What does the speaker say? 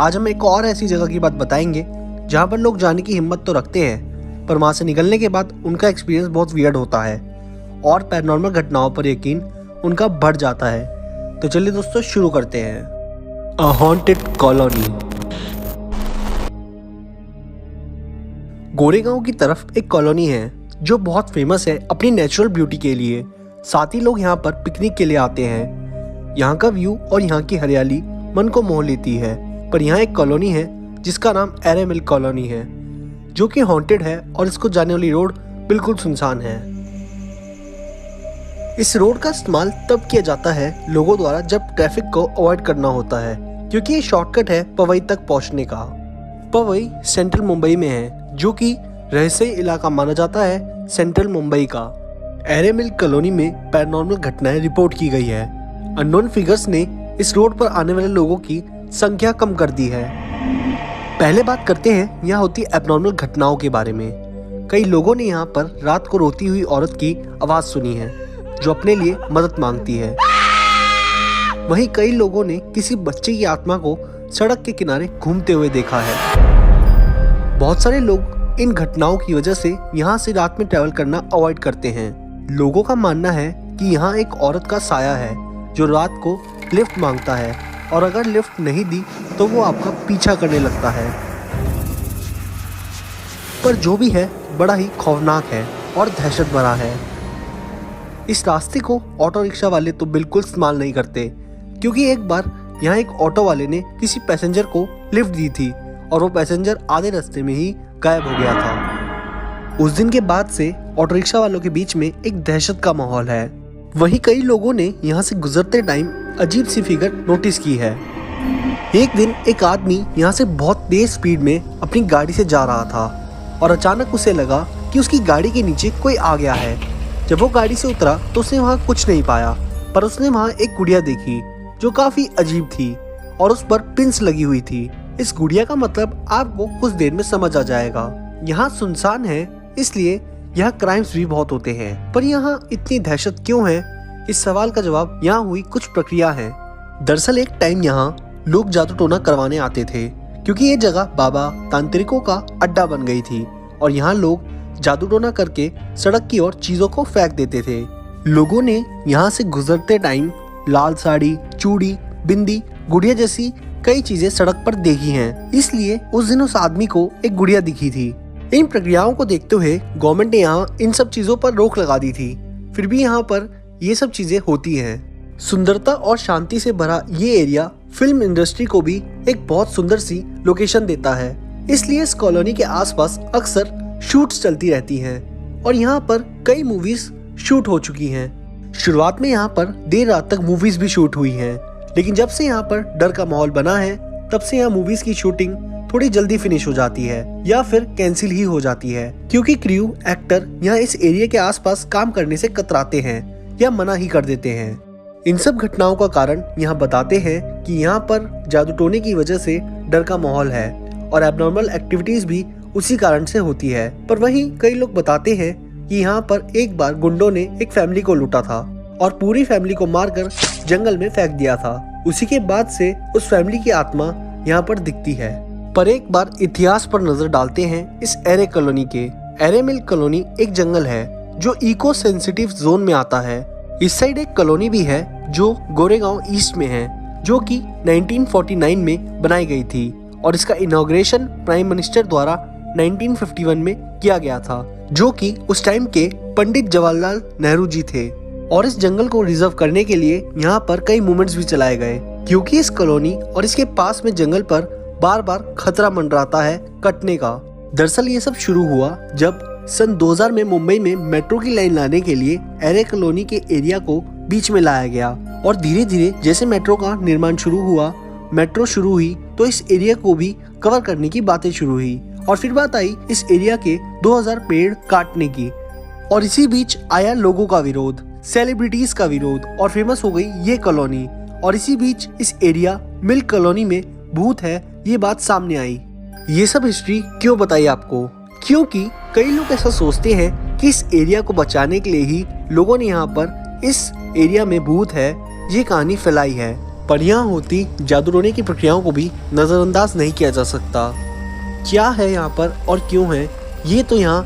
आज हम एक और ऐसी जगह की बात बताएंगे जहाँ पर लोग जाने की हिम्मत तो रखते हैं, पर वहाँ से निकलने के बाद उनका एक्सपीरियंस बहुत वियर्ड होता है और पैरानॉर्मल घटनाओं पर यकीन उनका बढ़ जाता है। तो चलिए दोस्तों शुरू करते हैं। अ हॉन्टेड कॉलोनी। गोरेगांव की तरफ एक कॉलोनी है जो बहुत फेमस है अपनी नेचुरल ब्यूटी के लिए। साथ ही लोग यहाँ पर पिकनिक के लिए आते हैं। यहाँ का व्यू और यहाँ की हरियाली मन को मोह लेती है। पर यहाँ एक कॉलोनी है जिसका नाम एरेमिल कॉलोनी है, जो कि हॉन्टेड है और इसको जाने वाली रोड बिल्कुल सुनसान है। इस रोड का इस्तेमाल तब किया जाता है लोगों द्वारा जब ट्रैफिक को अवॉइड करना होता है, क्योंकि ये शॉर्टकट है पवई तक पहुंचने का। पवई सेंट्रल मुंबई में है, जो कि रहस्यमय इलाका माना जाता है सेंट्रल मुंबई का। एरेमिल कॉलोनी में पैरानॉर्मल घटनाएं रिपोर्ट की गई है। अननोन फिगर्स ने इस रोड पर आने वाले लोगों की संख्या कम कर दी है। पहले बात करते हैं यहाँ होती एबनॉर्मल घटनाओं के बारे में। कई लोगों ने यहाँ पर रात को रोती हुई औरत की आवाज सुनी है जो अपने लिए मदद मांगती है। वहीं कई लोगों ने किसी बच्चे की आत्मा को सड़क के किनारे घूमते हुए देखा है। बहुत सारे लोग इन घटनाओं की वजह से यहाँ से रात में ट्रैवल करना अवॉइड करते हैं। लोगों का मानना है कि यहाँ एक औरत का साया है जो रात को लिफ्ट मांगता है और अगर लिफ्ट नहीं दी तो वो आपका पीछा करने लगता है। पर जो भी है बड़ा ही खौफनाक है और दहशत भरा है। इस रास्ते को ऑटो रिक्शा वाले तो बिल्कुल इस्तेमाल नहीं करते, क्योंकि एक बार यहाँ एक ऑटो वाले ने किसी पैसेंजर को लिफ्ट दी थी और वो पैसेंजर आधे रास्ते में ही गायब हो गया था। उस दिन के बाद से ऑटो रिक्शा वालों के बीच में एक दहशत का माहौल है। वहीं कई लोगों ने यहाँ से गुजरते टाइम अजीब सी फिगर नोटिस की है। एक दिन एक आदमी यहाँ से बहुत तेज स्पीड में अपनी गाड़ी से जा रहा था और अचानक उसे लगा कि उसकी गाड़ी के नीचे कोई आ गया है। जब वो गाड़ी से उतरा तो उसने वहाँ कुछ नहीं पाया, पर उसने वहाँ एक गुड़िया देखी जो काफी अजीब थी और उस पर पिंस लगी हुई थी। इस गुड़िया का मतलब आपको कुछ देर में समझ आ जाएगा। यहाँ सुनसान है, इसलिए यहाँ क्राइम्स भी बहुत होते हैं। पर यहाँ इतनी दहशत क्यों है, इस सवाल का जवाब यहाँ हुई कुछ प्रक्रिया है। दरअसल एक टाइम यहाँ लोग जादू टोना करवाने आते थे, क्योंकि ये जगह बाबा तांत्रिकों का अड्डा बन गई थी और यहाँ लोग जादू टोना करके सड़क की ओर चीजों को फेंक देते थे। लोगों ने यहाँ से गुजरते टाइम लाल साड़ी, चूड़ी, बिंदी, गुड़िया जैसी कई चीजें सड़क पर देखी हैं। इसलिए उस दिन उस आदमी को एक गुड़िया दिखी थी। इन प्रक्रियाओं को देखते हुए गवर्नमेंट ने यहाँ इन सब चीजों पर रोक लगा दी थी। फिर भी यहाँ पर ये सब चीजें होती हैं। सुंदरता और शांति से भरा ये एरिया फिल्म इंडस्ट्री को भी एक बहुत सुंदर सी लोकेशन देता है। इसलिए इस कॉलोनी के आसपास अक्सर शूट्स चलती रहती हैं और यहाँ पर कई मूवीज शूट हो चुकी हैं। शुरुआत में यहाँ पर देर रात तक मूवीज भी शूट हुई हैं, लेकिन जब से यहाँ पर डर का माहौल बना है तब से यहाँ मूवीज की शूटिंग थोड़ी जल्दी फिनिश हो जाती है या फिर कैंसिल ही हो जाती है, क्योंकि क्रू एक्टर यहाँ इस एरिया के आसपास काम करने से कतराते हैं या मना ही कर देते हैं। इन सब घटनाओं का कारण यहाँ बताते हैं कि यहाँ पर जादू टोने की वजह से डर का माहौल है और एबनॉर्मल एक्टिविटीज भी उसी कारण से होती है। पर वहीं कई लोग बताते हैं कि यहाँ पर एक बार गुंडों ने एक फैमिली को लूटा था और पूरी फैमिली को मारकर जंगल में फेंक दिया था। उसी के बाद से उस फैमिली की आत्मा यहाँ पर दिखती है। पर एक बार इतिहास पर नजर डालते हैं इस एरे कॉलोनी के। एरेमिल कॉलोनी एक जंगल है जो इको सेंसिटिव जोन में आता है। इस साइड एक कॉलोनी भी है जो गोरेगांव ईस्ट में है, जो कि 1949 में बनाई गई थी और इसका इनॉग्रेशन प्राइम मिनिस्टर द्वारा 1951 में किया गया था, जो कि उस टाइम के पंडित जवाहरलाल नेहरू जी थे। और इस जंगल को रिजर्व करने के लिए यहाँ पर कई मूवमेंट्स भी चलाए गए, क्योंकि इस कॉलोनी और इसके पास में जंगल पर बार बार खतरा मंडराता है कटने का। दरअसल ये सब शुरू हुआ जब सन 2000 में मुंबई में मेट्रो की लाइन लाने के लिए एरे कॉलोनी के एरिया को बीच में लाया गया और धीरे धीरे जैसे मेट्रो का निर्माण शुरू हुआ, मेट्रो शुरू हुई तो इस एरिया को भी कवर करने की बातें शुरू हुई और फिर बात आई इस एरिया के 2000 पेड़ काटने की। और इसी बीच आया लोगों का विरोध, सेलिब्रिटीज का विरोध और फेमस हो गई ये कॉलोनी। और इसी बीच इस एरिया मिल कॉलोनी में भूत है ये बात सामने आई। ये सब हिस्ट्री क्यों बताई आपको? क्योंकि कई लोग ऐसा सोचते हैं कि इस एरिया को बचाने के लिए ही लोगों ने यहाँ पर इस एरिया में भूत है ये कहानी फैलाई है। पर यहाँ होती जादू टोने की प्रक्रियाओं को भी नज़रअंदाज नहीं किया जा सकता। क्या है यहाँ पर और क्यों है, ये तो यहाँ